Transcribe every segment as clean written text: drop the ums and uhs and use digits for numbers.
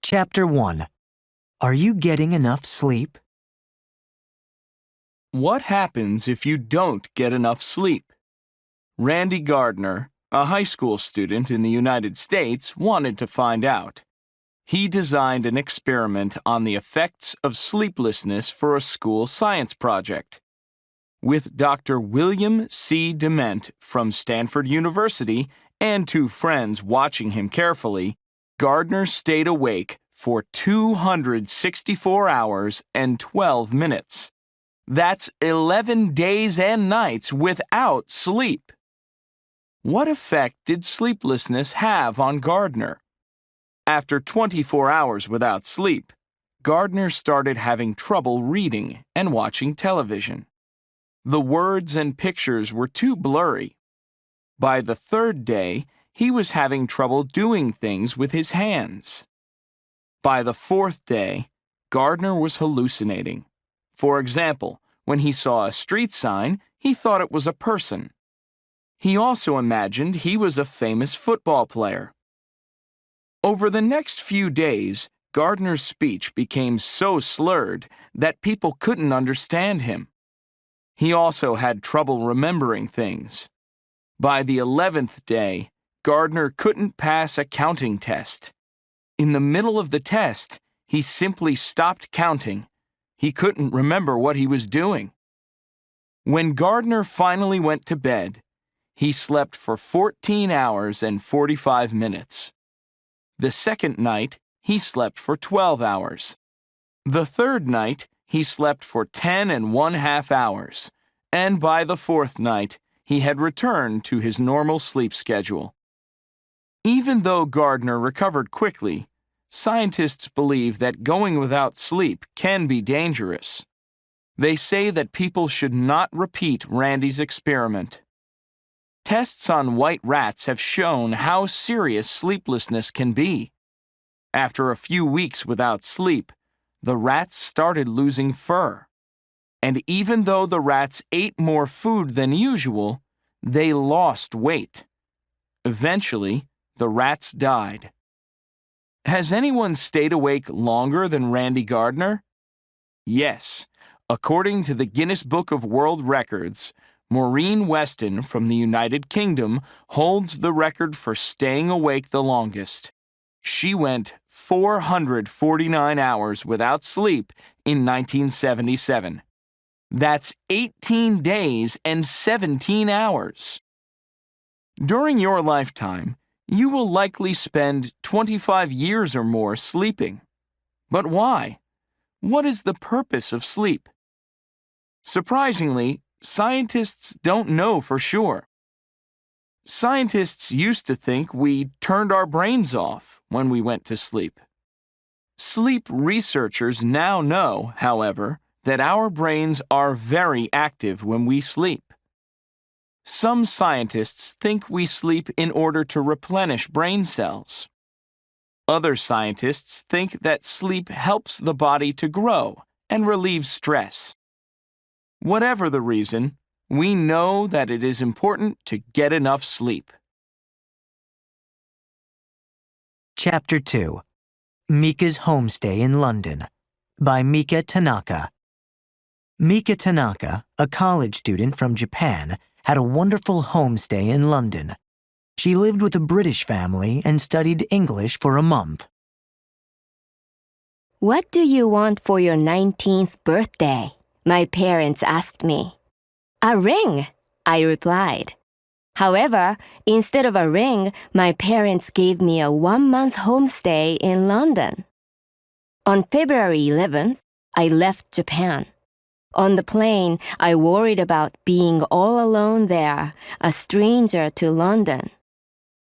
Chapter 1. Are you getting enough sleep? What happens if you don't get enough sleep? Randy Gardner, a high school student in the United States, wanted to find out. He designed an experiment on the effects of sleeplessness for a school science project. With Dr. William C. Dement from Stanford University and two friends watching him carefully, Gardner stayed awake for 264 hours and 12 minutes. That's 11 days and nights without sleep. What effect did sleeplessness have on Gardner? After 24 hours without sleep, Gardner started having trouble reading and watching television. The words and pictures were too blurry. By the third day, he was having trouble doing things with his hands. By the fourth day, Gardner was hallucinating. For example, when he saw a street sign, he thought it was a person. He also imagined he was a famous football player. Over the next few days, Gardner's speech became so slurred that people couldn't understand him. He also had trouble remembering things. By the 11th day, Gardner couldn't pass a counting test. In the middle of the test, he simply stopped counting. He couldn't remember what he was doing. When Gardner finally went to bed, he slept for 14 hours and 45 minutes. The second night, he slept for 12 hours. The third night, he slept for 10½ hours. And by the fourth night, he had returned to his normal sleep schedule. Even though Gardner recovered quickly, scientists believe that going without sleep can be dangerous. They say that people should not repeat Randy's experiment. Tests on white rats have shown how serious sleeplessness can be. After a few weeks without sleep, the rats started losing fur. And even though the rats ate more food than usual, they lost weight. Eventually, the rats died. Has anyone stayed awake longer than Randy Gardner? Yes. According to the Guinness Book of World Records, Maureen Weston from the United Kingdom holds the record for staying awake the longest. She went 449 hours without sleep in 1977. That's 18 days and 17 hours. During your lifetime, you will likely spend 25 years or more sleeping. But why? What is the purpose of sleep? Surprisingly, scientists don't know for sure. Scientists used to think we turned our brains off when we went to sleep. Sleep researchers now know, however, that our brains are very active when we sleep. Some scientists think we sleep in order to replenish brain cells. Other scientists think that sleep helps the body to grow and relieve stress. Whatever the reason, we know that it is important to get enough sleep. Chapter 2. Mika's Homestay in London by Mika Tanaka. Mika Tanaka, a college student from Japan, had a wonderful homestay in London. She lived with a British family and studied English for a month. "What do you want for your 19th birthday?" my parents asked me. "A ring," I replied. However, instead of a ring, my parents gave me a 1-month homestay in London. On February 11th, I left Japan. On the plane, I worried about being all alone there, a stranger to London.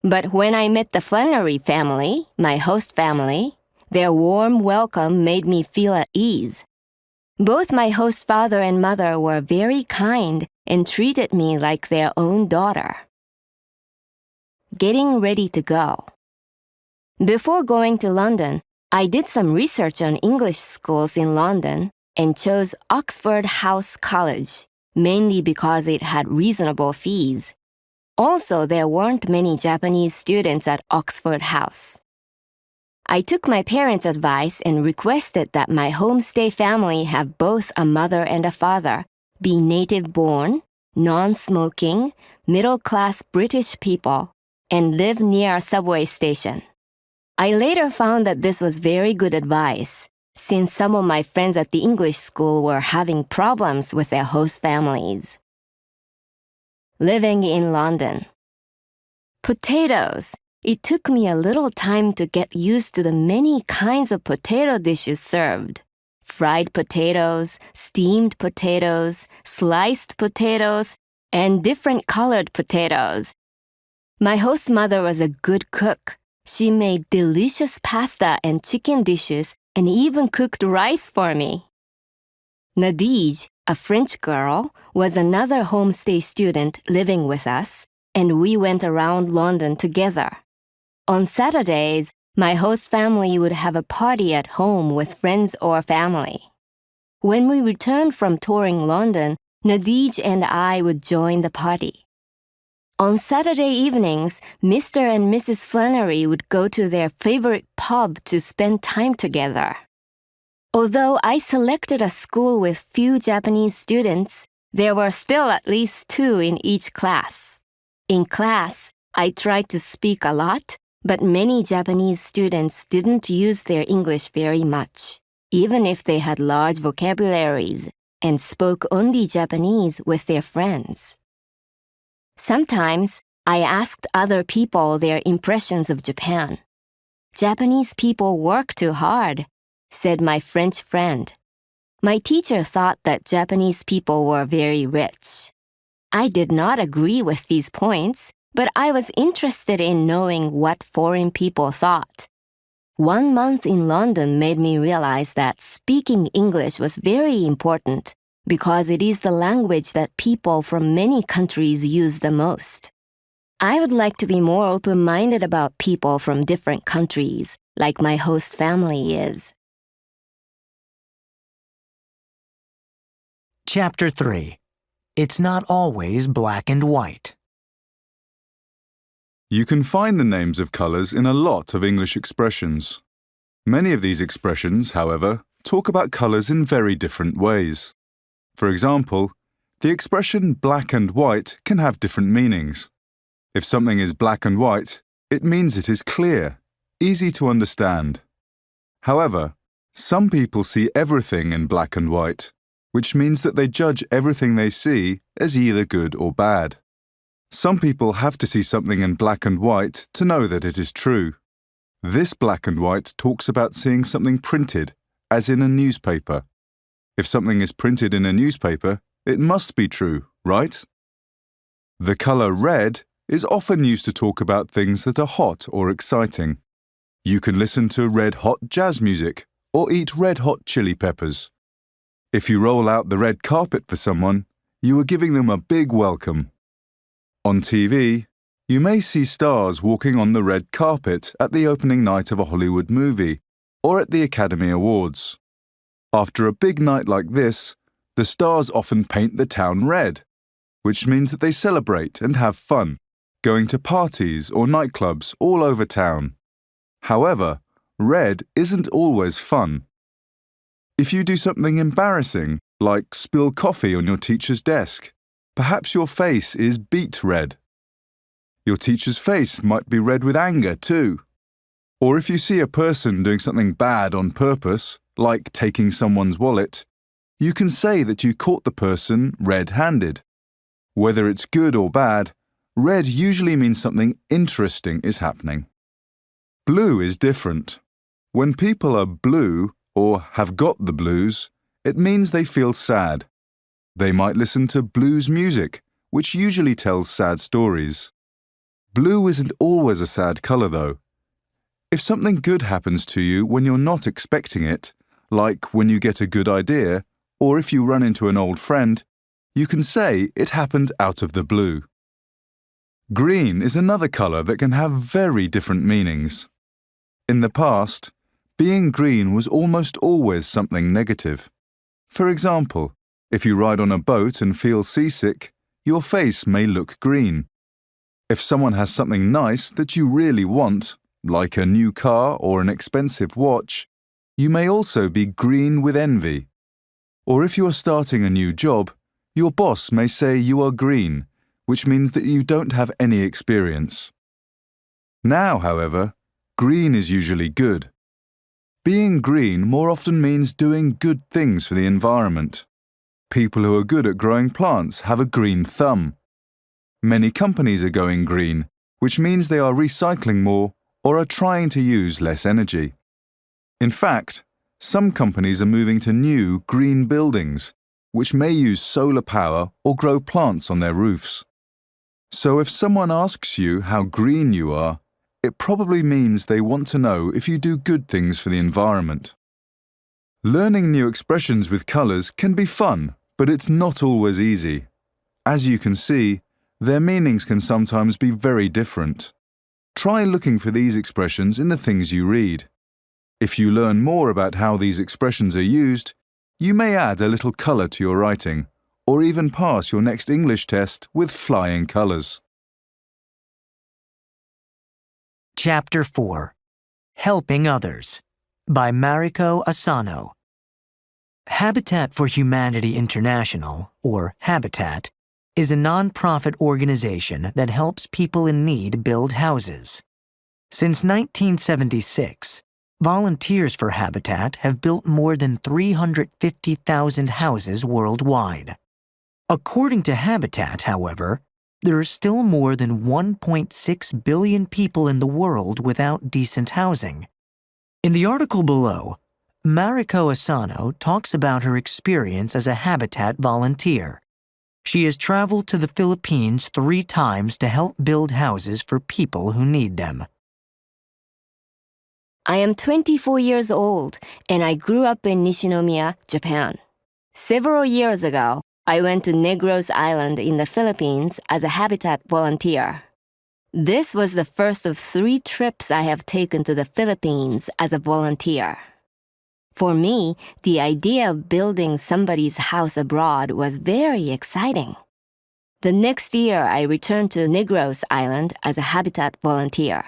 But when I met the Flannery family, my host family, their warm welcome made me feel at ease. Both my host father and mother were very kind and treated me like their own daughter. Getting ready to go. Before going to London, I did some research on English schools in London and chose Oxford House College, mainly because it had reasonable fees. Also, there weren't many Japanese students at Oxford House. I took my parents' advice and requested that my homestay family have both a mother and a father, be native-born, non-smoking, middle-class British people, and live near a subway station. I later found that this was very good advice, since some of my friends at the English school were having problems with their host families. Living in London. Potatoes. It took me a little time to get used to the many kinds of potato dishes served. Fried potatoes, steamed potatoes, sliced potatoes, and different colored potatoes. My host mother was a good cook. She made delicious pasta and chicken dishes and even cooked rice for me. Nadige, a French girl, was another homestay student living with us, and we went around London together. On Saturdays, my host family would have a party at home with friends or family. When we returned from touring London, Nadige and I would join the party. On Saturday evenings, Mr. and Mrs. Flannery would go to their favorite pub to spend time together. Although I selected a school with few Japanese students, there were still at least 2 in each class. In class, I tried to speak a lot, but many Japanese students didn't use their English very much, even if they had large vocabularies and spoke only Japanese with their friends. Sometimes, I asked other people their impressions of Japan. Japanese people work too hard, said my French friend. My teacher thought that Japanese people were very rich. I did not agree with these points, but I was interested in knowing what foreign people thought. 1 month in London made me realize that speaking English was very important because it is the language that people from many countries use the most. I would like to be more open-minded about people from different countries, like my host family is. Chapter 3. It's not always black and white. You can find the names of colors in a lot of English expressions. Many of these expressions, however, talk about colors in very different ways. For example, the expression black and white can have different meanings. If something is black and white, it means it is clear, easy to understand. However, some people see everything in black and white, which means that they judge everything they see as either good or bad. Some people have to see something in black and white to know that it is true. This black and white talks about seeing something printed, as in a newspaper. If something is printed in a newspaper, it must be true, right? The color red is often used to talk about things that are hot or exciting. You can listen to red-hot jazz music or eat red-hot chili peppers. If you roll out the red carpet for someone, you are giving them a big welcome. On TV, you may see stars walking on the red carpet at the opening night of a Hollywood movie or at the Academy Awards. After a big night like this, the stars often paint the town red, which means that they celebrate and have fun, going to parties or nightclubs all over town. However, red isn't always fun. If you do something embarrassing, like spill coffee on your teacher's desk, perhaps your face is beet red. Your teacher's face might be red with anger too. Or if you see a person doing something bad on purpose, like taking someone's wallet, you can say that you caught the person red-handed. Whether it's good or bad, red usually means something interesting is happening. Blue is different. When people are blue or have got the blues, it means they feel sad. They might listen to blues music, which usually tells sad stories. Blue isn't always a sad color, though. If something good happens to you when you're not expecting it, like when you get a good idea, or if you run into an old friend, you can say it happened out of the blue. Green is another color that can have very different meanings. In the past, being green was almost always something negative. For example, if you ride on a boat and feel seasick, your face may look green. If someone has something nice that you really want, like a new car or an expensive watch, you may also be green with envy. Or if you are starting a new job, your boss may say you are green, which means that you don't have any experience. Now, however, green is usually good. Being green more often means doing good things for the environment. People who are good at growing plants have a green thumb. Many companies are going green, which means they are recycling more or are trying to use less energy. In fact, some companies are moving to new green buildings, which may use solar power or grow plants on their roofs. So if someone asks you how green you are, it probably means they want to know if you do good things for the environment. Learning new expressions with colours can be fun, but it's not always easy. As you can see, their meanings can sometimes be very different. Try looking for these expressions in the things you read. If you learn more about how these expressions are used, you may add a little colour to your writing, or even pass your next English test with flying colours. Chapter 4. Helping Others by Mariko Asano. Habitat for Humanity International, or Habitat, is a non-profit organization that helps people in need build houses. Since 1976, volunteers for Habitat have built more than 350,000 houses worldwide. According to Habitat, however, there are still more than 1.6 billion people in the world without decent housing. In the article below, Mariko Asano talks about her experience as a Habitat volunteer. She has traveled to the Philippines 3 times to help build houses for people who need them. I am 24 years old and I grew up in Nishinomiya, Japan. Several years ago, I went to Negros Island in the Philippines as a Habitat volunteer. This was the first of 3 trips I have taken to the Philippines as a volunteer. For me, the idea of building somebody's house abroad was very exciting. The next year, I returned to Negros Island as a Habitat volunteer.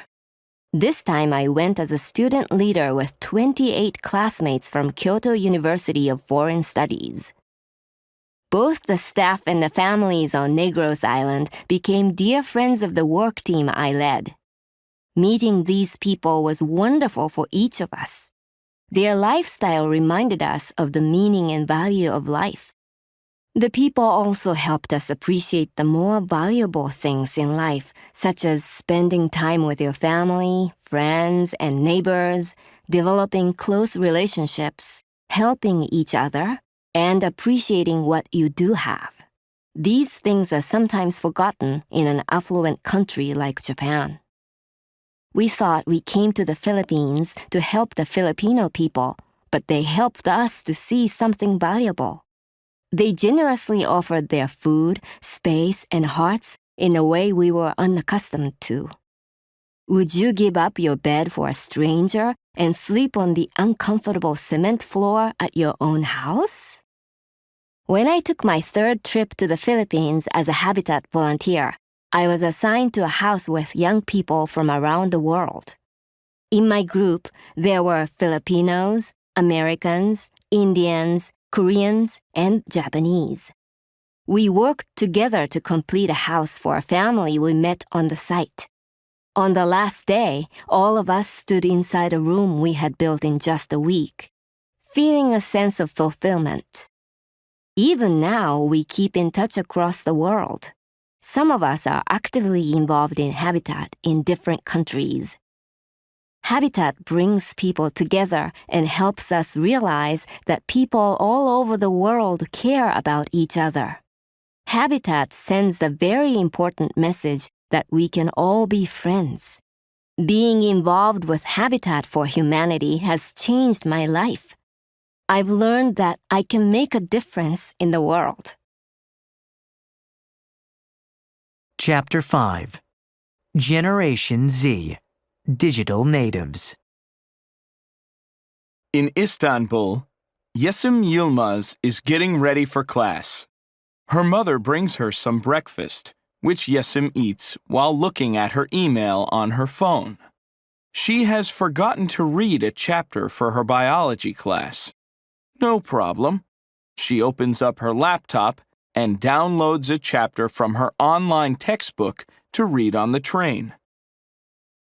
This time, I went as a student leader with 28 classmates from Kyoto University of Foreign Studies. Both the staff and the families on Negros Island became dear friends of the work team I led. Meeting these people was wonderful for each of us. Their lifestyle reminded us of the meaning and value of life. The people also helped us appreciate the more valuable things in life, such as spending time with your family, friends, and neighbors, developing close relationships, helping each other, and appreciating what you do have. These things are sometimes forgotten in an affluent country like Japan. We thought we came to the Philippines to help the Filipino people, but they helped us to see something valuable. They generously offered their food, space, and hearts in a way we were unaccustomed to. Would you give up your bed for a stranger and sleep on the uncomfortable cement floor at your own house? When I took my 3rd trip to the Philippines as a Habitat volunteer, I was assigned to a house with young people from around the world. In my group, there were Filipinos, Americans, Indians, Koreans, and Japanese. We worked together to complete a house for a family we met on the site. On the last day, all of us stood inside a room we had built in just a week, feeling a sense of fulfillment. Even now, we keep in touch across the world. Some of us are actively involved in Habitat in different countries. Habitat brings people together and helps us realize that people all over the world care about each other. Habitat sends a very important message that we can all be friends. Being involved with Habitat for Humanity has changed my life. I've learned that I can make a difference in the world. Chapter 5. Generation Z. Digital Natives. In Istanbul, Yesim Yilmaz is getting ready for class. Her mother brings her some breakfast, which Yesim eats while looking at her email on her phone. She has forgotten to read a chapter for her biology class. No problem. She opens up her laptop and downloads a chapter from her online textbook to read on the train.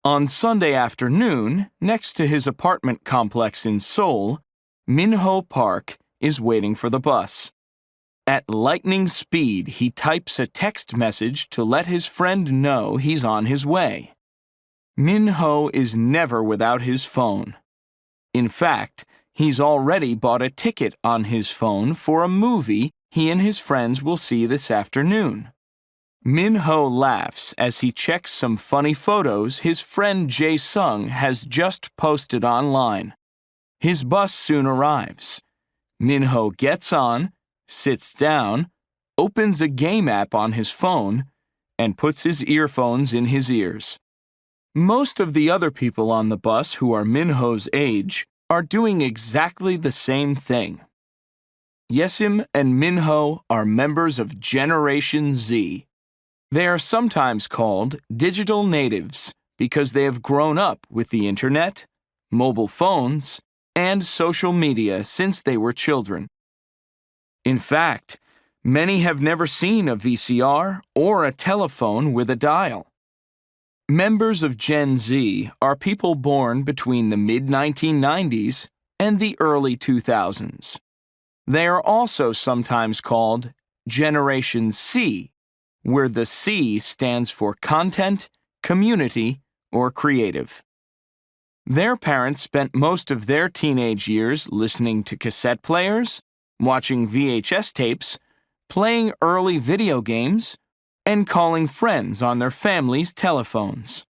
On Sunday afternoon, next to his apartment complex in Seoul, Minho Park is waiting for the bus. At lightning speed, he types a text message to let his friend know he's on his way. Minho is never without his phone. In fact, he's already bought a ticket on his phone for a movie he and his friends will see this afternoon. Minho laughs as he checks some funny photos his friend Jae-sung has just posted online. His bus soon arrives. Minho gets on, sits down, opens a game app on his phone, and puts his earphones in his ears. Most of the other people on the bus who are Minho's age are doing exactly the same thing. Yesim and Minho are members of Generation Z. They are sometimes called digital natives because they have grown up with the internet, mobile phones, and social media since they were children. In fact, many have never seen a VCR or a telephone with a dial. Members of Gen Z are people born between the mid-1990s and the early 2000s. They are also sometimes called Generation C, where the C stands for content, community, or creative. Their parents spent most of their teenage years listening to cassette players, watching VHS tapes, playing early video games, and calling friends on their family's telephones.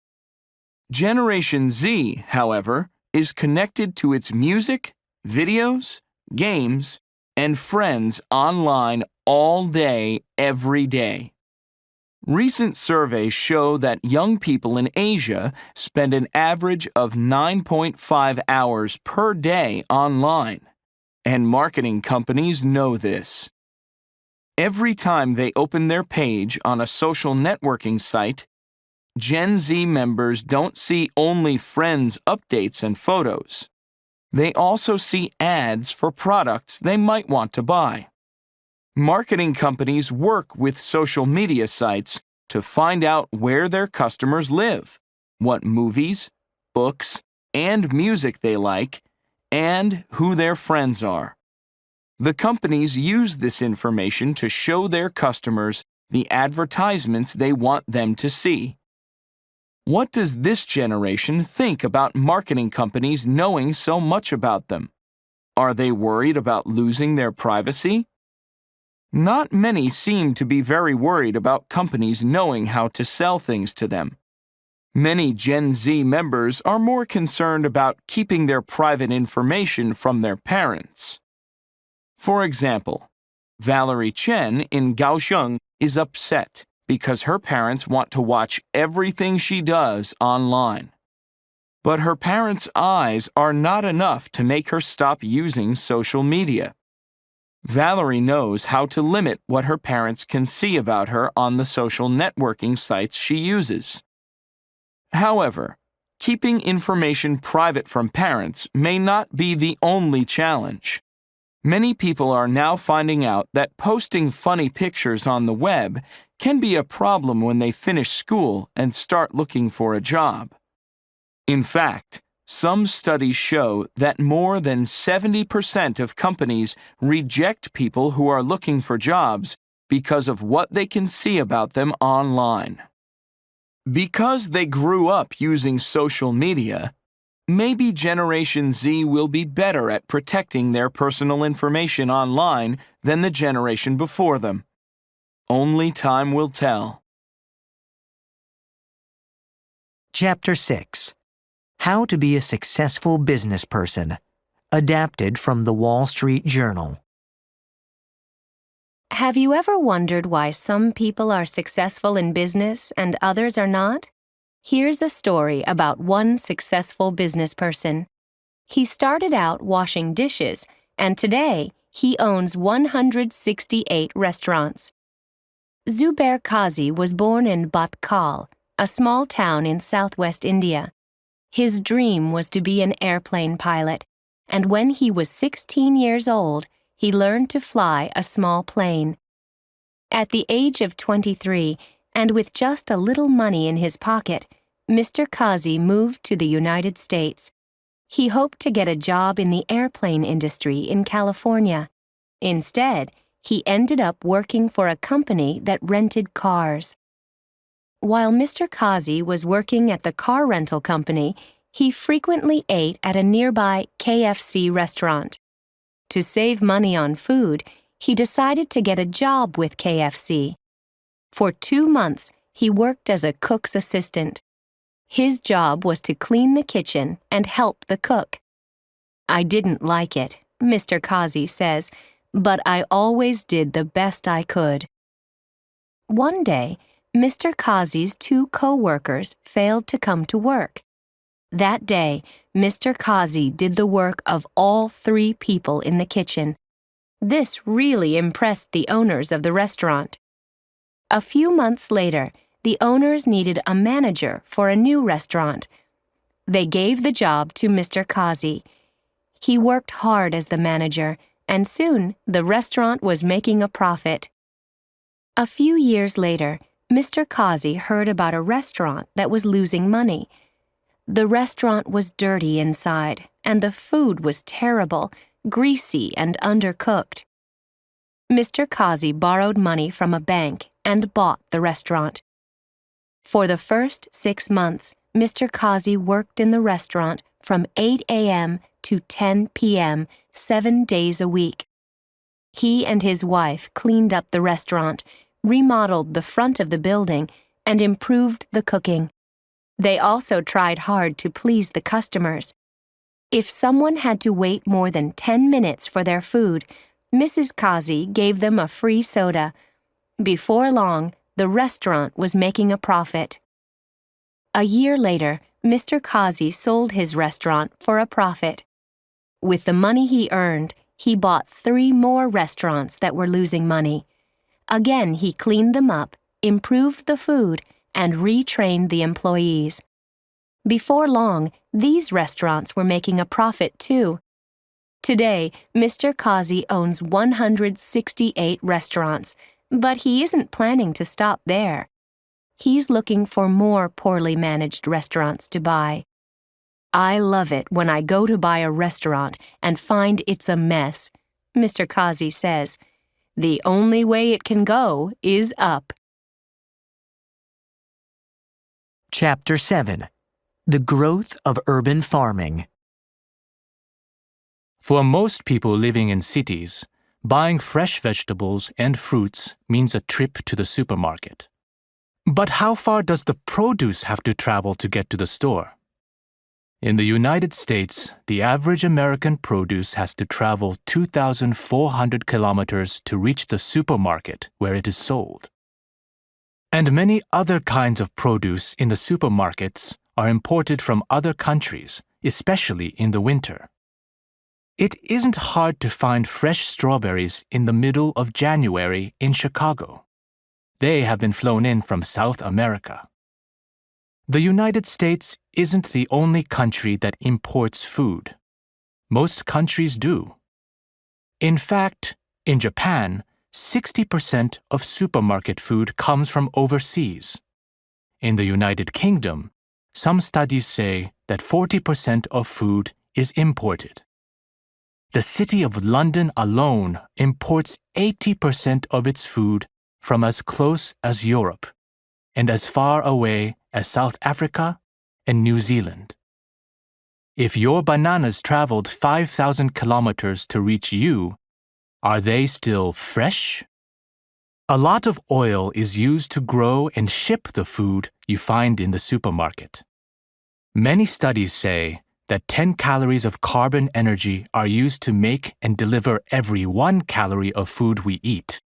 Generation Z, however, is connected to its music, videos, games, and friends online all day, every day. Recent surveys show that young people in Asia spend an average of 9.5 hours per day online, and marketing companies know this. Every time they open their page on a social networking site, Gen Z members don't see only friends' updates and photos. They also see ads for products they might want to buy. Marketing companies work with social media sites to find out where their customers live, what movies, books, and music they like, and who their friends are. The companies use this information to show their customers the advertisements they want them to see. What does this generation think about marketing companies knowing so much about them? Are they worried about losing their privacy? Not many seem to be very worried about companies knowing how to sell things to them. Many Gen Z members are more concerned about keeping their private information from their parents. For example, Valerie Chen in Kaohsiung is upset because her parents want to watch everything she does online. But her parents' eyes are not enough to make her stop using social media. Valerie knows how to limit what her parents can see about her on the social networking sites she uses. However, keeping information private from parents may not be the only challenge. Many people are now finding out that posting funny pictures on the web can be a problem when they finish school and start looking for a job. In fact, some studies show that more than 70% of companies reject people who are looking for jobs because of what they can see about them online. Because they grew up using social media, maybe Generation Z will be better at protecting their personal information online than the generation before them. Only time will tell. Chapter 6. How to be a successful business person. Adapted from the Wall Street Journal. Have you ever wondered why some people are successful in business and others are not? Here's a story about one successful business person. He started out washing dishes, and today he owns 168 restaurants. Zubair Kazi was born in Bhatkal, a small town in southwest India. His dream was to be an airplane pilot, and when he was 16 years old, he learned to fly a small plane. At the age of 23, and with just a little money in his pocket, Mr. Kazi moved to the United States. He hoped to get a job in the airplane industry in California. Instead, he ended up working for a company that rented cars. While Mr. Kazi was working at the car rental company, he frequently ate at a nearby KFC restaurant. To save money on food, he decided to get a job with KFC. For 2 months, he worked as a cook's assistant. His job was to clean the kitchen and help the cook. "I didn't like it," Mr. Kazi says, "but I always did the best I could." One day, Mr. Kazi's 2 co-workers failed to come to work. That day, Mr. Kazi did the work of all 3 people in the kitchen. This really impressed the owners of the restaurant. A few months later, the owners needed a manager for a new restaurant. They gave the job to Mr. Kazi. He worked hard as the manager, and soon the restaurant was making a profit. A few years later, Mr. Kazi heard about a restaurant that was losing money. The restaurant was dirty inside, and the food was terrible, greasy, and undercooked. Mr. Kazi borrowed money from a bank and bought the restaurant. For the first 6 months, Mr. Kazi worked in the restaurant from 8 a.m. to 10 p.m., 7 days a week. He and his wife cleaned up the restaurant, remodeled the front of the building, and improved the cooking. They also tried hard to please the customers. If someone had to wait more than 10 minutes for their food, Mrs. Kazi gave them a free soda. Before long, the restaurant was making a profit. A year later, Mr. Kazi sold his restaurant for a profit. With the money he earned, he bought 3 more restaurants that were losing money. Again, he cleaned them up, improved the food, and retrained the employees. Before long, these restaurants were making a profit too. Today, Mr. Kazi owns 168 restaurants, but he isn't planning to stop there. He's looking for more poorly managed restaurants to buy. "I love it when I go to buy a restaurant and find it's a mess," Mr. Kazi says. "The only way it can go is up." Chapter 7. The Growth of Urban Farming. For most people living in cities, buying fresh vegetables and fruits means a trip to the supermarket. But how far does the produce have to travel to get to the store? In the United States, the average American produce has to travel 2,400 kilometers to reach the supermarket where it is sold. And many other kinds of produce in the supermarkets are imported from other countries, especially in the winter. It isn't hard to find fresh strawberries in the middle of January in Chicago. They have been flown in from South America. The United States isn't the only country that imports food. Most countries do. In fact, in Japan, 60% of supermarket food comes from overseas. In the United Kingdom, some studies say that 40% of food is imported. The city of London alone imports 80% of its food from as close as Europe and as far away as South Africa and New Zealand. If your bananas traveled 5,000 kilometers to reach you, are they still fresh? A lot of oil is used to grow and ship the food you find in the supermarket. Many studies say that 10 calories of carbon energy are used to make and deliver every 1 calorie of food we eat,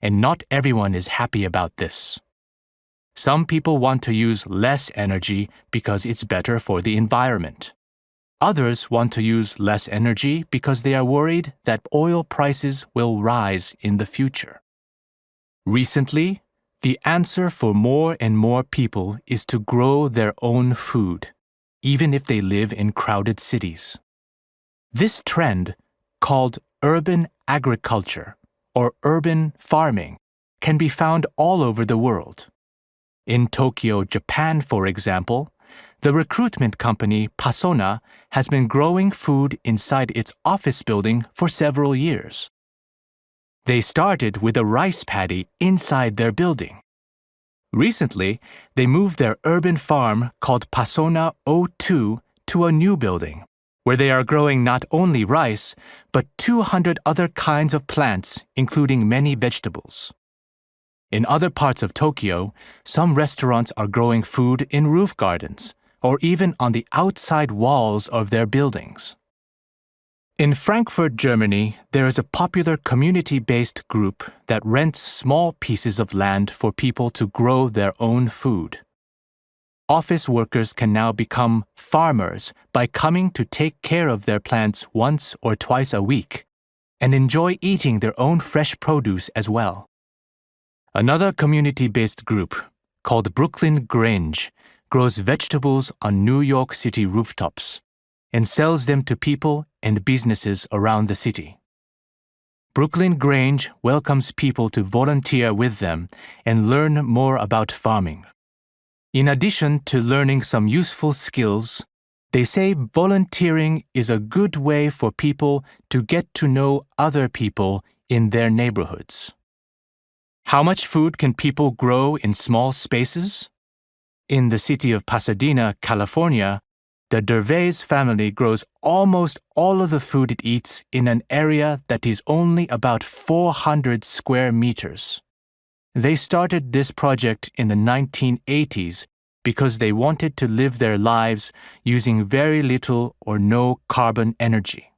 and not everyone is happy about this. Some people want to use less energy because it's better for the environment. Others want to use less energy because they are worried that oil prices will rise in the future. Recently, the answer for more and more people is to grow their own food. even if they live in crowded cities. This trend, called urban agriculture or urban farming, can be found all over the world. In Tokyo, Japan, for example, the recruitment company Pasona has been growing food inside its office building for several years. They started with a rice paddy inside their building. Recently, they moved their urban farm called Pasona O2 to a new building, where they are growing not only rice, but 200 other kinds of plants, including many vegetables. In other parts of Tokyo, some restaurants are growing food in roof gardens, or even on the outside walls of their buildings. In Frankfurt, Germany, there is a popular community-based group that rents small pieces of land for people to grow their own food. Office workers can now become farmers by coming to take care of their plants once or twice a week and enjoy eating their own fresh produce as well. Another community-based group, called Brooklyn Grange, grows vegetables on New York City rooftops and sells them to people and businesses around the city. Brooklyn Grange welcomes people to volunteer with them and learn more about farming. In addition to learning some useful skills, they say volunteering is a good way for people to get to know other people in their neighborhoods. How much food can people grow in small spaces? In the city of Pasadena, California, the Dervais family grows almost all of the food it eats in an area that is only about 400 square meters. They started this project in the 1980s because they wanted to live their lives using very little or no carbon energy.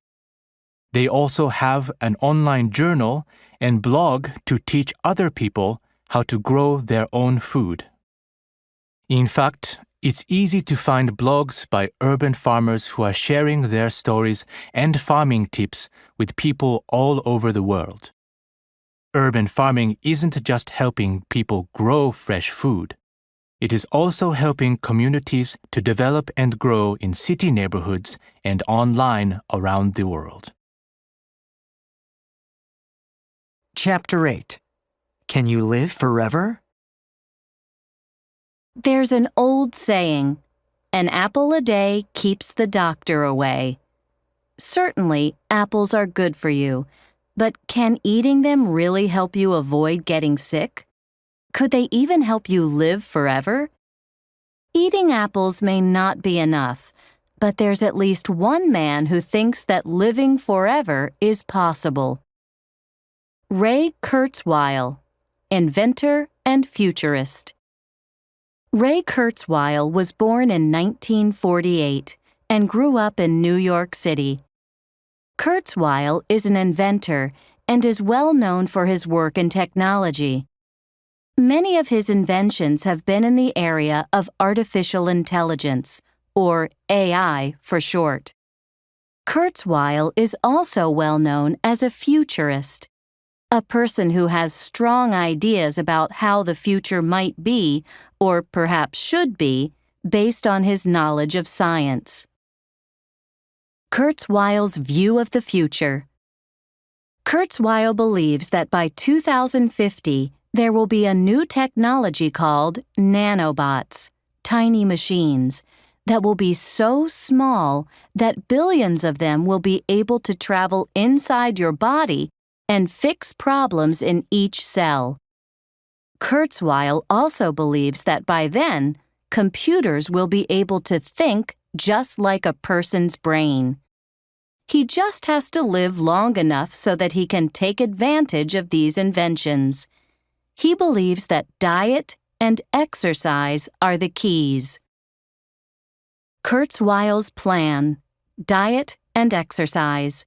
They also have an online journal and blog to teach other people how to grow their own food. In fact, it's easy to find blogs by urban farmers who are sharing their stories and farming tips with people all over the world. Urban farming isn't just helping people grow fresh food. It is also helping communities to develop and grow in city neighborhoods and online around the world. Chapter 8. Can you live forever? There's an old saying, "An apple a day keeps the doctor away." Certainly, apples are good for you, but can eating them really help you avoid getting sick? Could they even help you live forever? Eating apples may not be enough, but there's at least one man who thinks that living forever is possible. Ray Kurzweil, inventor and futurist. Ray Kurzweil was born in 1948 and grew up in New York City. Kurzweil is an inventor and is well known for his work in technology. Many of his inventions have been in the area of artificial intelligence, or AI for short. Kurzweil is also well known as a futurist, a person who has strong ideas about how the future might be, or perhaps should be, based on his knowledge of science. Kurzweil's view of the future. Kurzweil believes that by 2050, there will be a new technology called nanobots, tiny machines, that will be so small that billions of them will be able to travel inside your body and fix problems in each cell. Kurzweil also believes that by then, computers will be able to think just like a person's brain. He just has to live long enough so that he can take advantage of these inventions. He believes that diet and exercise are the keys. Kurzweil's plan: diet and exercise.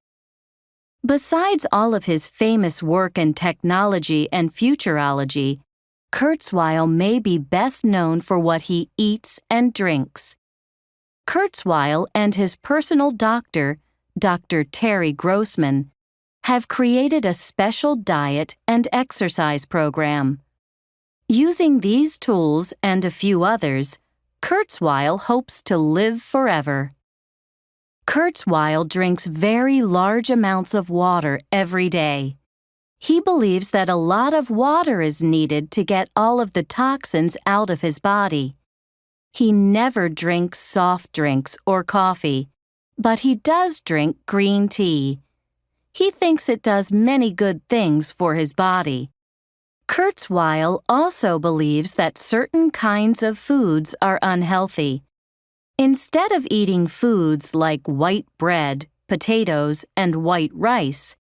Besides all of his famous work in technology and futurology, Kurzweil may be best known for what he eats and drinks. Kurzweil and his personal doctor, Dr. Terry Grossman, have created a special diet and exercise program. Using these tools and a few others, Kurzweil hopes to live forever. Kurzweil drinks very large amounts of water every day. He believes that a lot of water is needed to get all of the toxins out of his body. He never drinks soft drinks or coffee, but he does drink green tea. He thinks it does many good things for his body. Kurzweil also believes that certain kinds of foods are unhealthy. Instead of eating foods like white bread, potatoes, and white rice,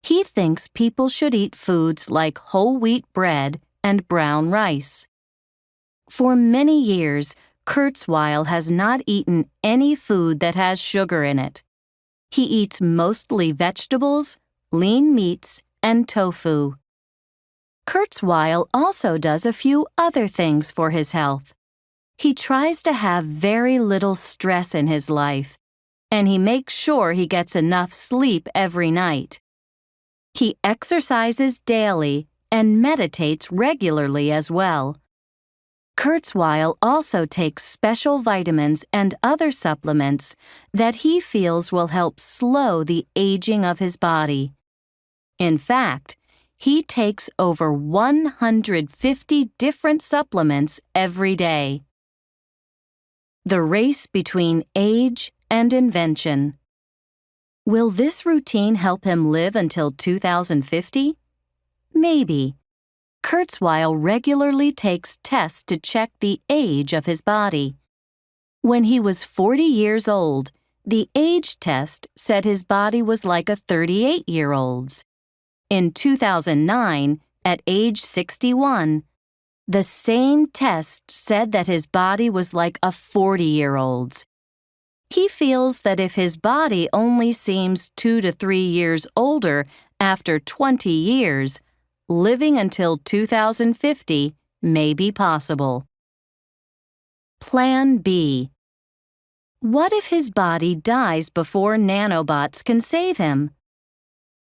he thinks people should eat foods like whole wheat bread and brown rice. For many years, Kurzweil has not eaten any food that has sugar in it. He eats mostly vegetables, lean meats, and tofu. Kurzweil also does a few other things for his health. He tries to have very little stress in his life, and he makes sure he gets enough sleep every night. He exercises daily and meditates regularly as well. Kurzweil also takes special vitamins and other supplements that he feels will help slow the aging of his body. In fact, he takes over 150 different supplements every day. The race between age and invention. Will this routine help him live until 2050? Maybe. Kurzweil regularly takes tests to check the age of his body. When he was 40 years old, the age test said his body was like a 38-year-old's. In 2009, at age 61, the same test said that his body was like a 40-year-old's. He feels that if his body only seems 2 to 3 years older after 20 years, living until 2050 may be possible. Plan B. What if his body dies before nanobots can save him?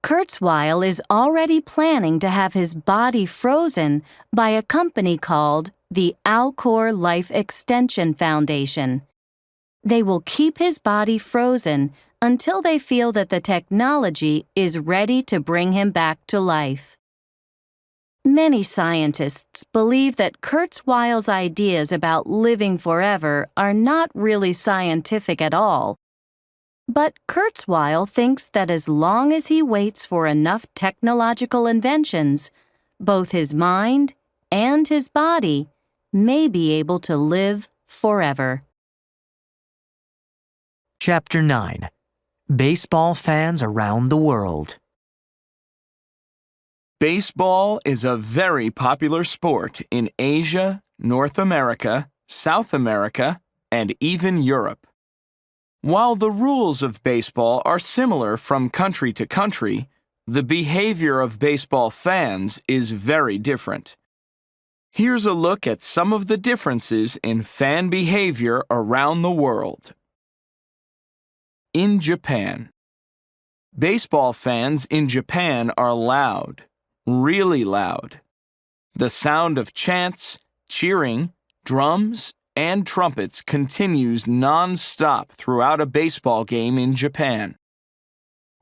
Kurzweil is already planning to have his body frozen by a company called the Alcor Life Extension Foundation. They will keep his body frozen until they feel that the technology is ready to bring him back to life. Many scientists believe that Kurzweil's ideas about living forever are not really scientific at all. But Kurzweil thinks that as long as he waits for enough technological inventions, both his mind and his body may be able to live forever. Chapter 9. Baseball Fans Around the World. Baseball is a very popular sport in Asia, North America, South America, and even Europe. While the rules of baseball are similar from country to country, the behavior of baseball fans is very different. Here's a look at some of the differences in fan behavior around the world. In Japan. Baseball fans in Japan are loud, really loud. The sound of chants, cheering, drums, and trumpets continues non-stop throughout a baseball game in Japan.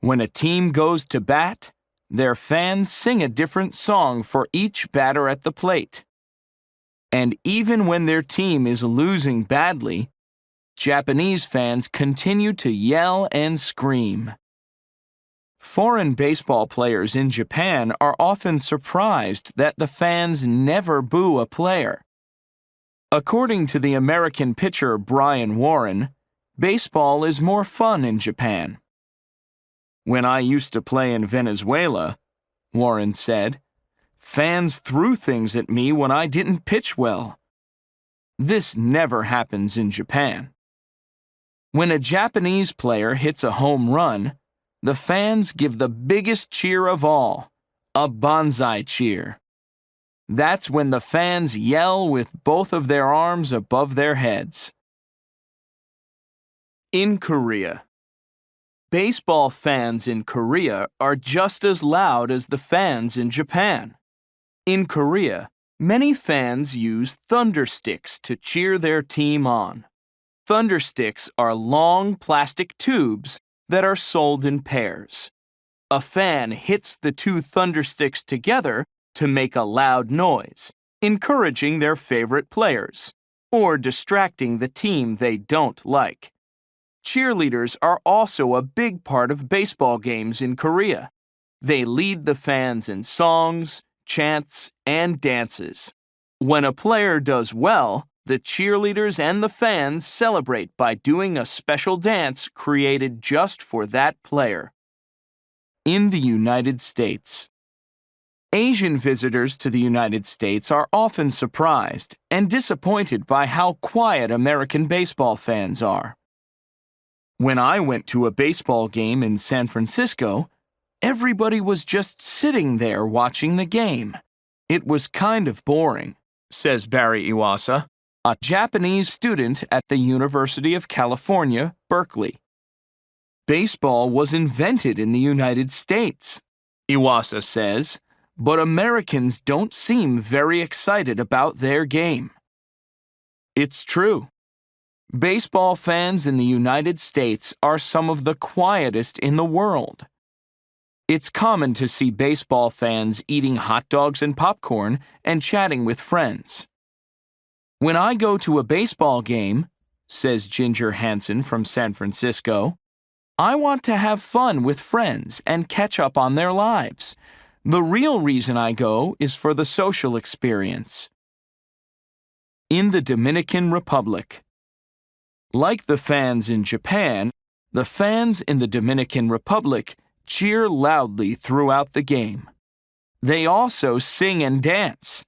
When a team goes to bat, their fans sing a different song for each batter at the plate. And even when their team is losing badly, Japanese fans continue to yell and scream. Foreign baseball players in Japan are often surprised that the fans never boo a player. According to the American pitcher Brian Warren, baseball is more fun in Japan. When I used to play in Venezuela, Warren said, fans threw things at me when I didn't pitch well. This never happens in Japan. When a Japanese player hits a home run, the fans give the biggest cheer of all, a banzai cheer. That's when the fans yell with both of their arms above their heads. In Korea. Baseball fans in Korea are just as loud as the fans in Japan. In Korea, Many fans use thundersticks to cheer their team on. Thundersticks are long plastic tubes that are sold in pairs. A fan hits the two thundersticks together to make a loud noise, encouraging their favorite players, or distracting the team they don't like. Cheerleaders are also a big part of baseball games in Korea. They lead the fans in songs, chants, and dances. When a player does well, the cheerleaders and the fans celebrate by doing a special dance created just for that player. In the United States, Asian visitors to the United States are often surprised and disappointed by how quiet American baseball fans are. When I went to a baseball game in San Francisco, everybody was just sitting there watching the game. It was kind of boring, says Barry Iwasa, a Japanese student at the University of California, Berkeley. Baseball was invented in the United States, Iwasa says, but Americans don't seem very excited about their game. It's true. Baseball fans in the United States are some of the quietest in the world. It's common to see baseball fans eating hot dogs and popcorn and chatting with friends. When I go to a baseball game, says Ginger Hansen from San Francisco, I want to have fun with friends and catch up on their lives. The real reason I go is for the social experience. In the Dominican Republic. Like the fans in Japan, the fans in the Dominican Republic cheer loudly throughout the game. They also sing and dance.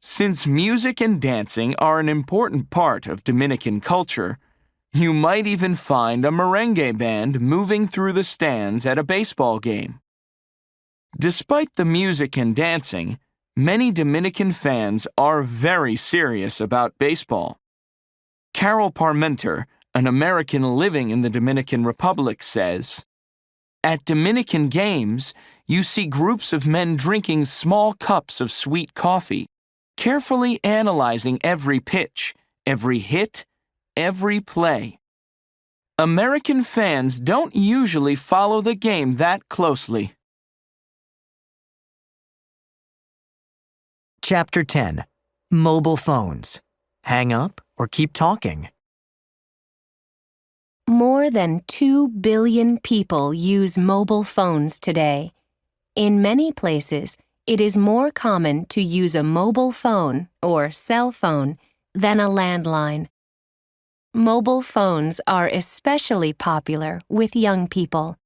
Since music and dancing are an important part of Dominican culture, you might even find a merengue band moving through the stands at a baseball game. Despite the music and dancing, many Dominican fans are very serious about baseball. Carol Parmenter, an American living in the Dominican Republic, says, "At Dominican games, you see groups of men drinking small cups of sweet coffee, carefully analyzing every pitch, every hit, every play. American fans don't usually follow the game that closely." Chapter 10. Mobile phones. Hang up or keep talking. More than 2 billion people use mobile phones today. In many places, it is more common to use a mobile phone or cell phone than a landline. Mobile phones are especially popular with young people.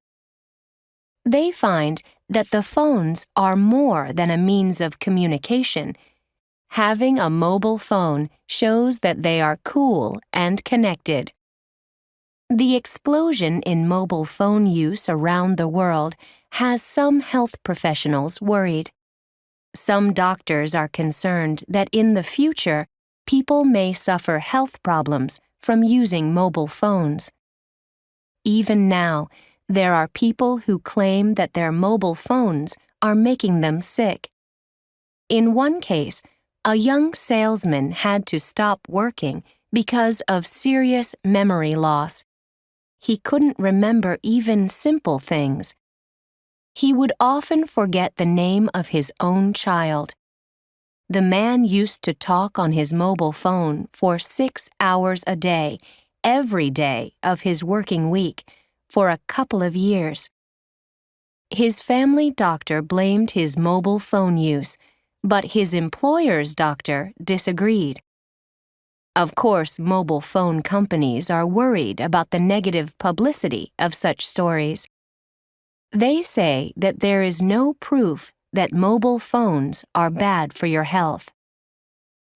They find that the phones are more than a means of communication. Having a mobile phone shows that they are cool and connected. The explosion in mobile phone use around the world has some health professionals worried. Some doctors are concerned that in the future, people may suffer health problems from using mobile phones. Even now, there are people who claim that their mobile phones are making them sick. In one case, a young salesman had to stop working because of serious memory loss. He couldn't remember even simple things. He would often forget the name of his own child. The man used to talk on his mobile phone for 6 hours a day, every day of his working week, for a couple of years. His family doctor blamed his mobile phone use, but his employer's doctor disagreed. Of course, mobile phone companies are worried about the negative publicity of such stories. They say that there is no proof that mobile phones are bad for your health.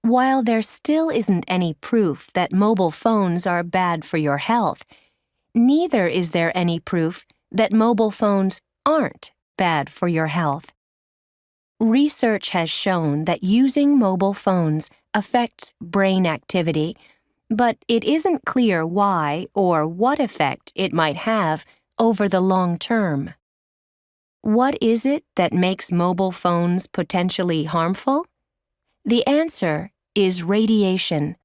While there still isn't any proof that mobile phones are bad for your health, neither is there any proof that mobile phones aren't bad for your health. Research has shown that using mobile phones affects brain activity, but it isn't clear why or what effect it might have over the long term. What is it that makes mobile phones potentially harmful? The answer is radiation.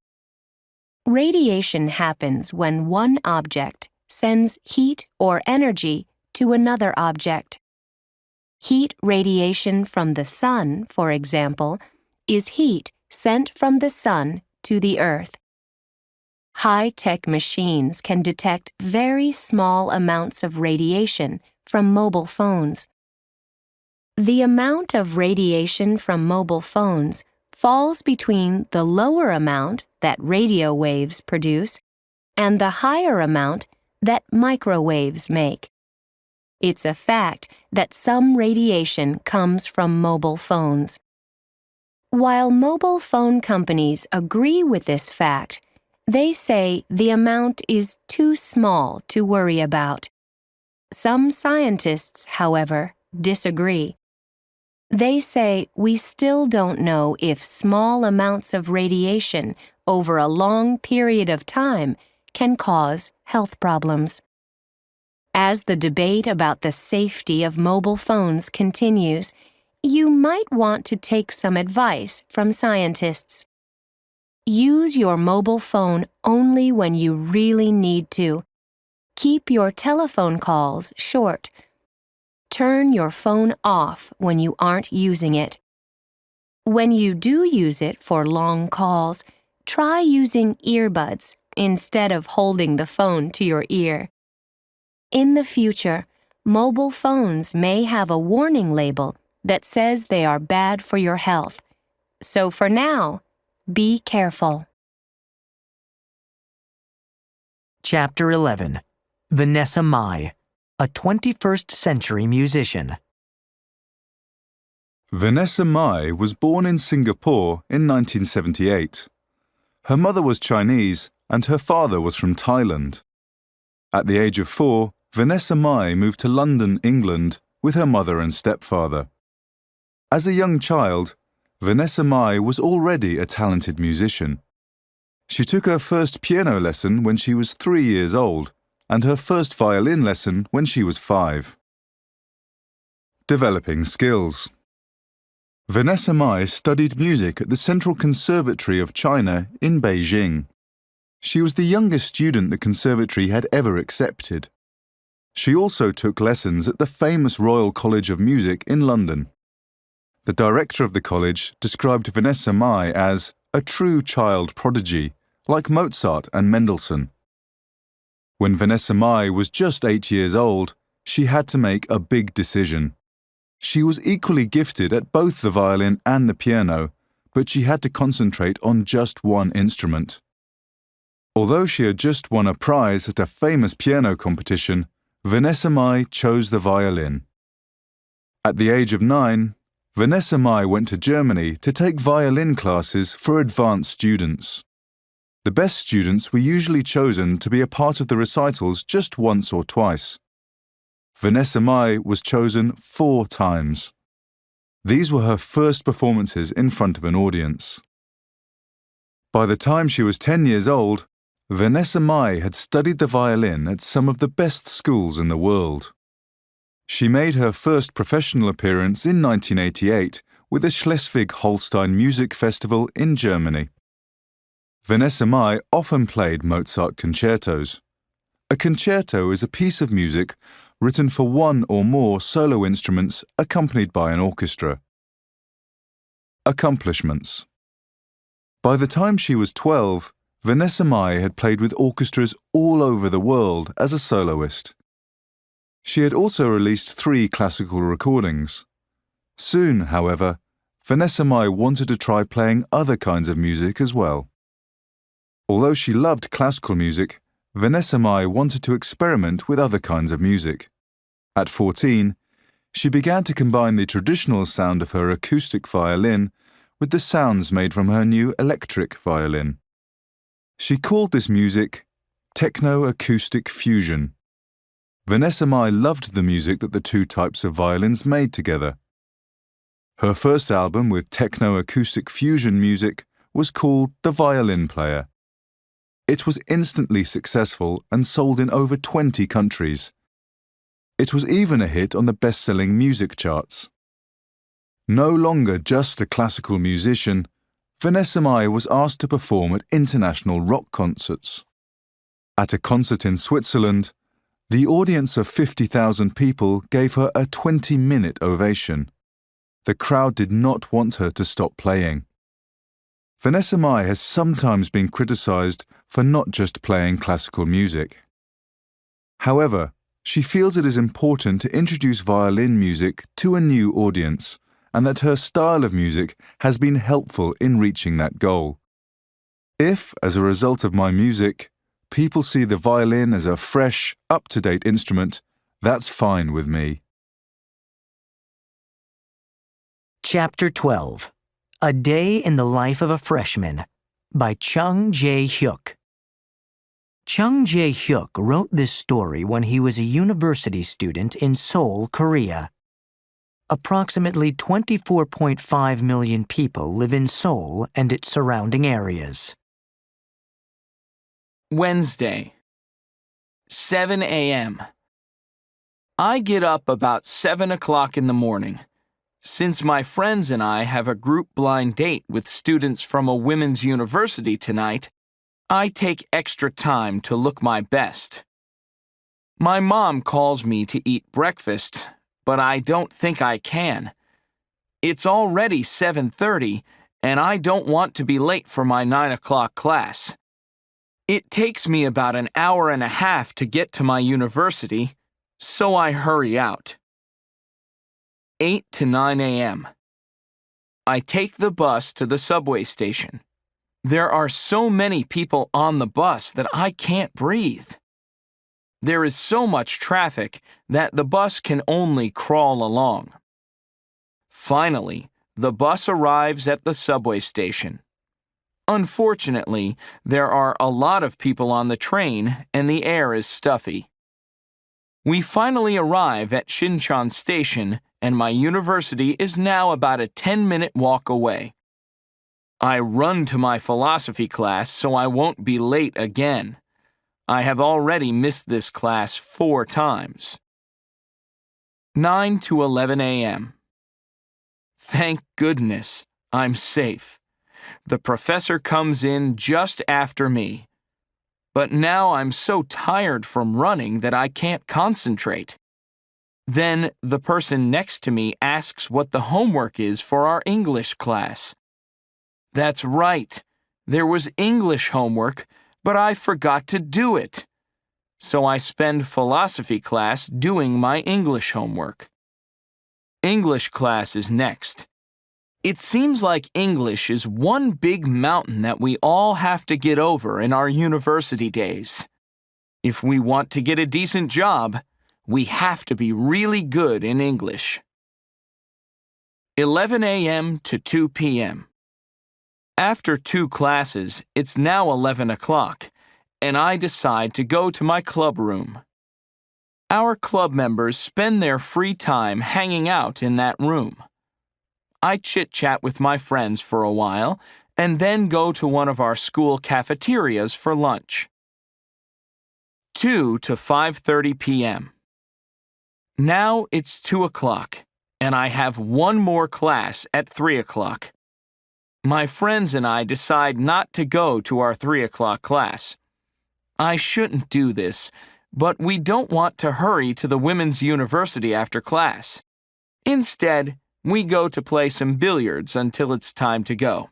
Radiation happens when one object sends heat or energy to another object. Heat radiation from the sun, for example, is heat sent from the sun to the earth. High-tech machines can detect very small amounts of radiation from mobile phones. The amount of radiation from mobile phones falls between the lower amount that radio waves produce and the higher amount that microwaves make. It's a fact that some radiation comes from mobile phones. While mobile phone companies agree with this fact, they say the amount is too small to worry about. Some scientists, however, disagree. They say we still don't know if small amounts of radiation over a long period of time can cause health problems. As the debate about the safety of mobile phones continues, you might want to take some advice from scientists. Use your mobile phone only when you really need to. Keep your telephone calls short. Turn your phone off when you aren't using it. When you do use it for long calls, try using earbuds instead of holding the phone to your ear. In the future, mobile phones may have a warning label that says they are bad for your health. So for now, be careful. Chapter 11. Vanessa Mai, a 21st century musician. Vanessa Mai was born in Singapore in 1978. Her mother was Chinese and her father was from Thailand. At the age of 4, Vanessa Mai moved to London, England, with her mother and stepfather. As a young child, Vanessa Mai was already a talented musician. She took her first piano lesson when she was 3 years old and her first violin lesson when she was 5. Developing skills. Vanessa Mai studied music at the Central Conservatory of China in Beijing. She was the youngest student the conservatory had ever accepted. She also took lessons at the famous Royal College of Music in London. The director of the college described Vanessa Mai as a true child prodigy, like Mozart and Mendelssohn. When Vanessa Mai was just 8 years old, she had to make a big decision. She was equally gifted at both the violin and the piano, but she had to concentrate on just one instrument. Although she had just won a prize at a famous piano competition, Vanessa Mai chose the violin. At the age of 9, Vanessa Mai went to Germany to take violin classes for advanced students. The best students were usually chosen to be a part of the recitals just once or twice. Vanessa Mai was chosen 4 times. These were her first performances in front of an audience. By the time she was 10 years old, Vanessa Mai had studied the violin at some of the best schools in the world. She made her first professional appearance in 1988 with the Schleswig-Holstein Music Festival in Germany. Vanessa Mai often played Mozart concertos. A concerto is a piece of music written for one or more solo instruments accompanied by an orchestra. Accomplishments. By the time she was 12, Vanessa Mai had played with orchestras all over the world as a soloist. She had also released 3 classical recordings. Soon, however, Vanessa Mai wanted to try playing other kinds of music as well. Although she loved classical music, Vanessa Mai wanted to experiment with other kinds of music. At 14, she began to combine the traditional sound of her acoustic violin with the sounds made from her new electric violin. She called this music techno-acoustic fusion. Vanessa Mai loved the music that the 2 types of violins made together. Her first album with techno-acoustic fusion music was called The Violin Player. It was instantly successful and sold in over 20 countries. It was even a hit on the best-selling music charts. No longer just a classical musician, Vanessa Mai was asked to perform at international rock concerts. At a concert in Switzerland, the audience of 50,000 people gave her a 20-minute ovation. The crowd did not want her to stop playing. Vanessa Mai has sometimes been criticized for not just playing classical music. However, she feels it is important to introduce violin music to a new audience, and that her style of music has been helpful in reaching that goal. If, as a result of my music, people see the violin as a fresh, up-to-date instrument, that's fine with me. Chapter 12. A Day in the Life of a Freshman by Chung Jae-hyuk. Chung Jae-hyuk wrote this story when he was a university student in Seoul, Korea. Approximately 24.5 million people live in Seoul and its surrounding areas. Wednesday, 7 a.m. I get up about 7 o'clock in the morning. Since my friends and I have a group blind date with students from a women's university tonight, I take extra time to look my best. My mom calls me to eat breakfast, but I don't think I can. It's already 7:30, and I don't want to be late for my 9 o'clock class. It takes me about an hour and a half to get to my university, so I hurry out. 8 to 9 a.m. I take the bus to the subway station. There are so many people on the bus that I can't breathe. There is so much traffic that the bus can only crawl along. Finally, the bus arrives at the subway station. Unfortunately, there are a lot of people on the train and the air is stuffy. We finally arrive at Shincheon Station and my university is now about a 10-minute walk away. I run to my philosophy class so I won't be late again. I have already missed this class 4 times. 9 to 11 a.m. Thank goodness, I'm safe. The professor comes in just after me. But now I'm so tired from running that I can't concentrate. Then the person next to me asks what the homework is for our English class. That's right, there was English homework, but I forgot to do it. So I spend philosophy class doing my English homework. English class is next. It seems like English is one big mountain that we all have to get over in our university days. If we want to get a decent job, we have to be really good in English. 11 a.m. to 2 p.m. After 2 classes, it's now 11 o'clock, and I decide to go to my club room. Our club members spend their free time hanging out in that room. I chit-chat with my friends for a while, and then go to one of our school cafeterias for lunch. 2 to 5:30 p.m. Now it's 2 o'clock, and I have one more class at 3 o'clock. My friends and I decide not to go to our 3 o'clock class. I shouldn't do this, but we don't want to hurry to the women's university after class. Instead, we go to play some billiards until it's time to go.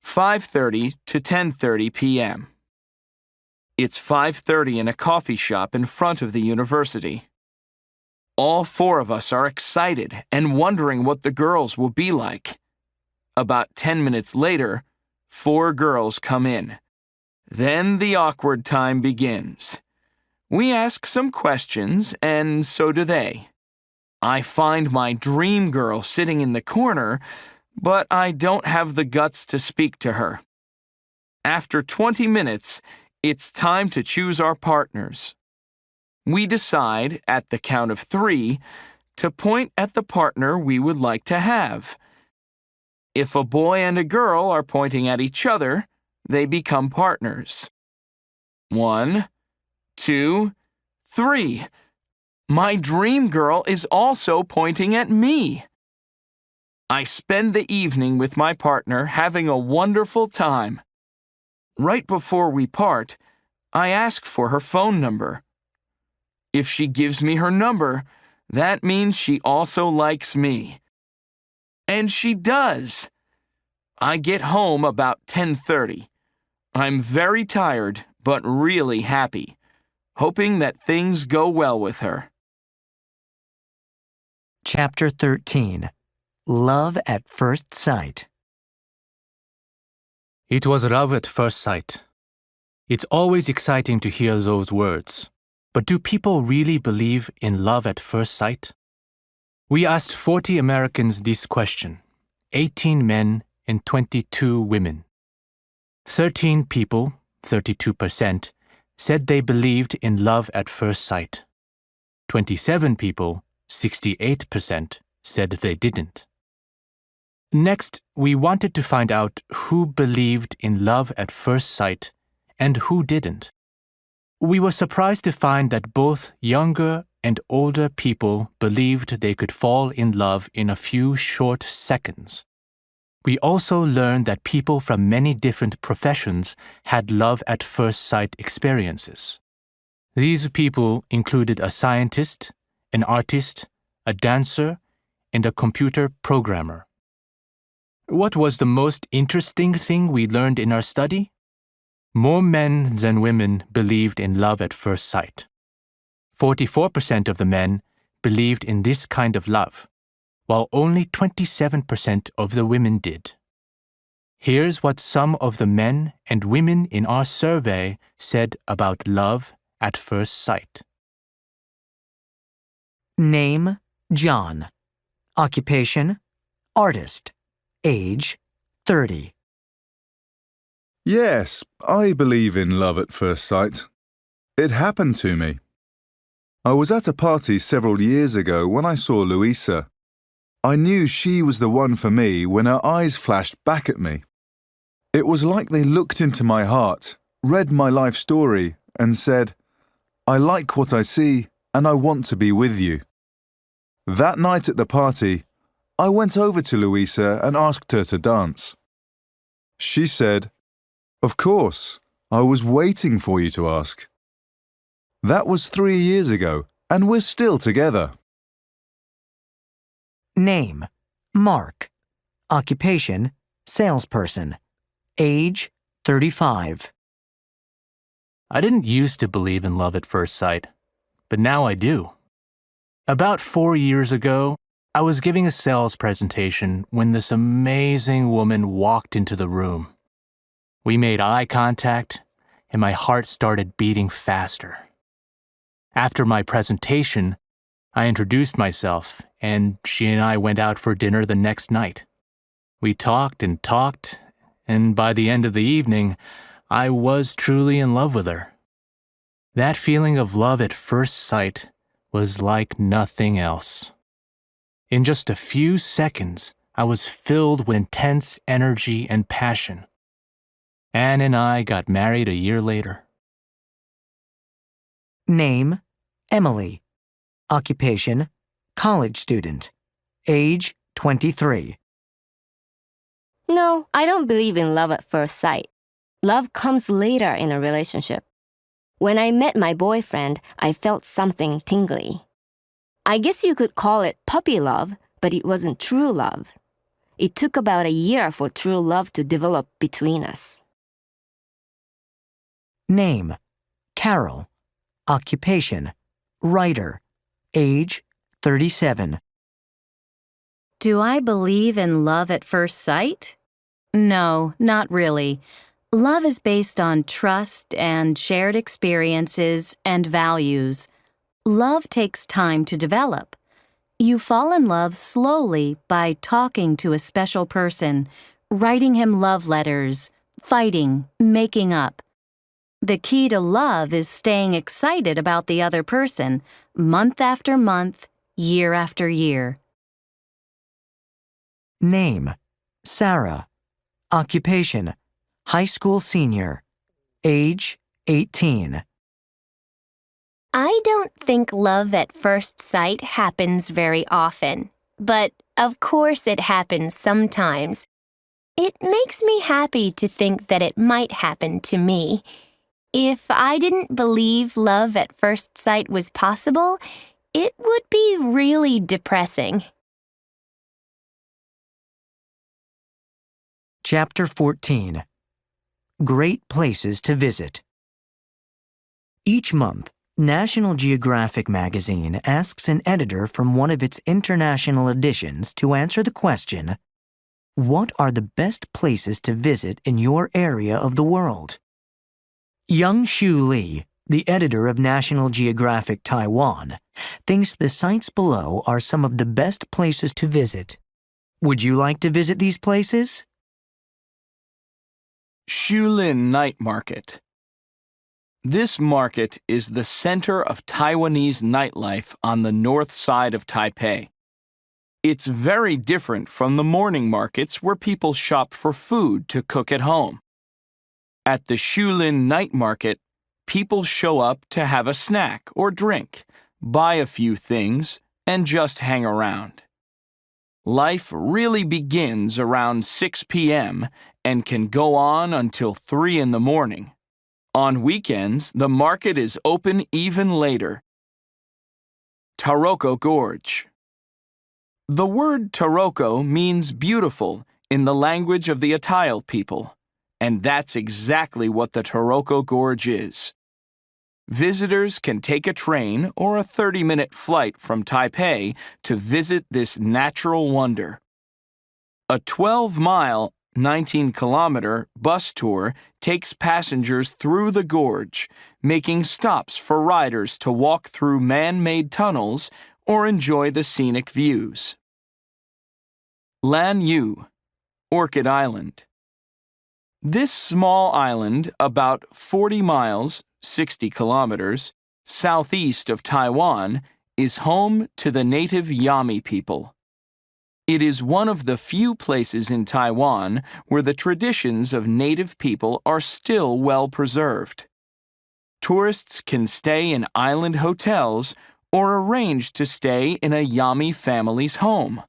5:30 to 10:30 p.m. It's 5:30 in a coffee shop in front of the university. All 4 of us are excited and wondering what the girls will be like. About 10 minutes later, 4 girls come in. Then the awkward time begins. We ask some questions, and so do they. I find my dream girl sitting in the corner, but I don't have the guts to speak to her. After 20 minutes, it's time to choose our partners. We decide, at the count of 3, to point at the partner we would like to have. If a boy and a girl are pointing at each other, they become partners. 1, 2, 3. My dream girl is also pointing at me. I spend the evening with my partner having a wonderful time. Right before we part, I ask for her phone number. If she gives me her number, that means she also likes me. And she does. I get home about 10:30. I'm very tired, but really happy, hoping that things go well with her. Chapter 13. Love at First Sight. It was love at first sight. It's always exciting to hear those words. But do people really believe in love at first sight? We asked 40 Americans this question, 18 men and 22 women. 13 people, 32%, said they believed in love at first sight. 27 people, 68%, said they didn't. Next, we wanted to find out who believed in love at first sight and who didn't. We were surprised to find that both younger and older people believed they could fall in love in a few short seconds. We also learned that people from many different professions had love at first sight experiences. These people included a scientist, an artist, a dancer, and a computer programmer. What was the most interesting thing we learned in our study? More men than women believed in love at first sight. 44% of the men believed in this kind of love, while only 27% of the women did. Here's what some of the men and women in our survey said about love at first sight. Name, John. Occupation, artist. Age, 30. Yes, I believe in love at first sight. It happened to me. I was at a party several years ago when I saw Louisa. I knew she was the one for me when her eyes flashed back at me. It was like they looked into my heart, read my life story, and said, "I like what I see and I want to be with you." That night at the party, I went over to Louisa and asked her to dance. She said, "Of course, I was waiting for you to ask." That was 3 years ago, and we're still together. Name, Mark. Occupation, salesperson. Age, 35. I didn't used to believe in love at first sight, but now I do. About 4 years ago, I was giving a sales presentation when this amazing woman walked into the room. We made eye contact, and my heart started beating faster. After my presentation, I introduced myself, and she and I went out for dinner the next night. We talked, and by the end of the evening, I was truly in love with her. That feeling of love at first sight was like nothing else. In just a few seconds, I was filled with intense energy and passion. Anne and I got married a year later. Name, Emily. Occupation, college student. Age, 23. No, I don't believe in love at first sight. Love comes later in a relationship. When I met my boyfriend, I felt something tingly. I guess you could call it puppy love, but it wasn't true love. It took about a year for true love to develop between us. Name, Carol. Occupation, writer. Age, 37. Do I believe in love at first sight? No, not really. Love is based on trust and shared experiences and values. Love takes time to develop. You fall in love slowly by talking to a special person, writing him love letters, fighting, making up. The key to love is staying excited about the other person, month after month, year after year. Name, Sarah. Occupation, high school senior. Age, 18. I don't think love at first sight happens very often. but of course it happens sometimes. It makes me happy to think that it might happen to me. If I didn't believe love at first sight was possible, it would be really depressing. Chapter 14. Great Places to Visit. Each month, National Geographic magazine asks an editor from one of its international editions to answer the question, what are the best places to visit in your area of the world? Young Shu Lee, the editor of National Geographic Taiwan, thinks the sites below are some of the best places to visit. Would you like to visit these places? Shulin Night Market. This market is the center of Taiwanese nightlife on the north side of Taipei. It's very different from the morning markets where people shop for food to cook at home. At the Shulin Night Market, people show up to have a snack or drink, buy a few things, and just hang around. Life really begins around 6 p.m. and can go on until 3 in the morning. On weekends, the market is open even later. Taroko Gorge. The word Taroko means beautiful in the language of the Atayal people, and that's exactly what the Taroko Gorge is. Visitors can take a train or a 30-minute flight from Taipei to visit this natural wonder. A 12-mile, 19-kilometer bus tour takes passengers through the gorge, making stops for riders to walk through man-made tunnels or enjoy the scenic views. Lan Yu, Orchid Island. This small island, about 40 miles, 60 kilometers, southeast of Taiwan, is home to the native Yami people. It is one of the few places in Taiwan where the traditions of native people are still well preserved. Tourists can stay in island hotels or arrange to stay in a Yami family's home.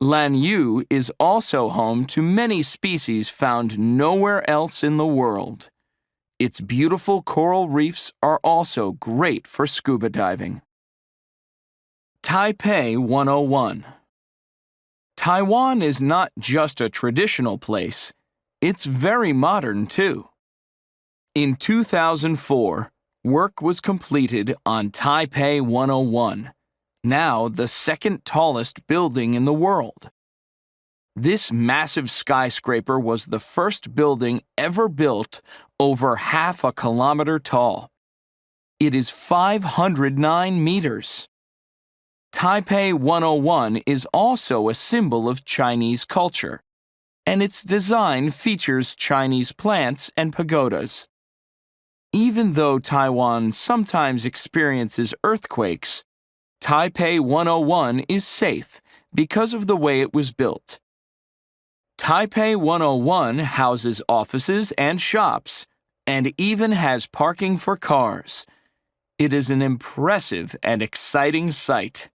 Lan Yu is also home to many species found nowhere else in the world. Its beautiful coral reefs are also great for scuba diving. Taipei 101. Taiwan is not just a traditional place, it's very modern too. In 2004, work was completed on Taipei 101, now the second tallest building in the world. This massive skyscraper was the first building ever built over half a kilometer tall. It is 509 meters. Taipei 101 is also a symbol of Chinese culture, and its design features Chinese plants and pagodas. Even though Taiwan sometimes experiences earthquakes, Taipei 101 is safe because of the way it was built. Taipei 101 houses offices and shops, and even has parking for cars. It is an impressive and exciting sight.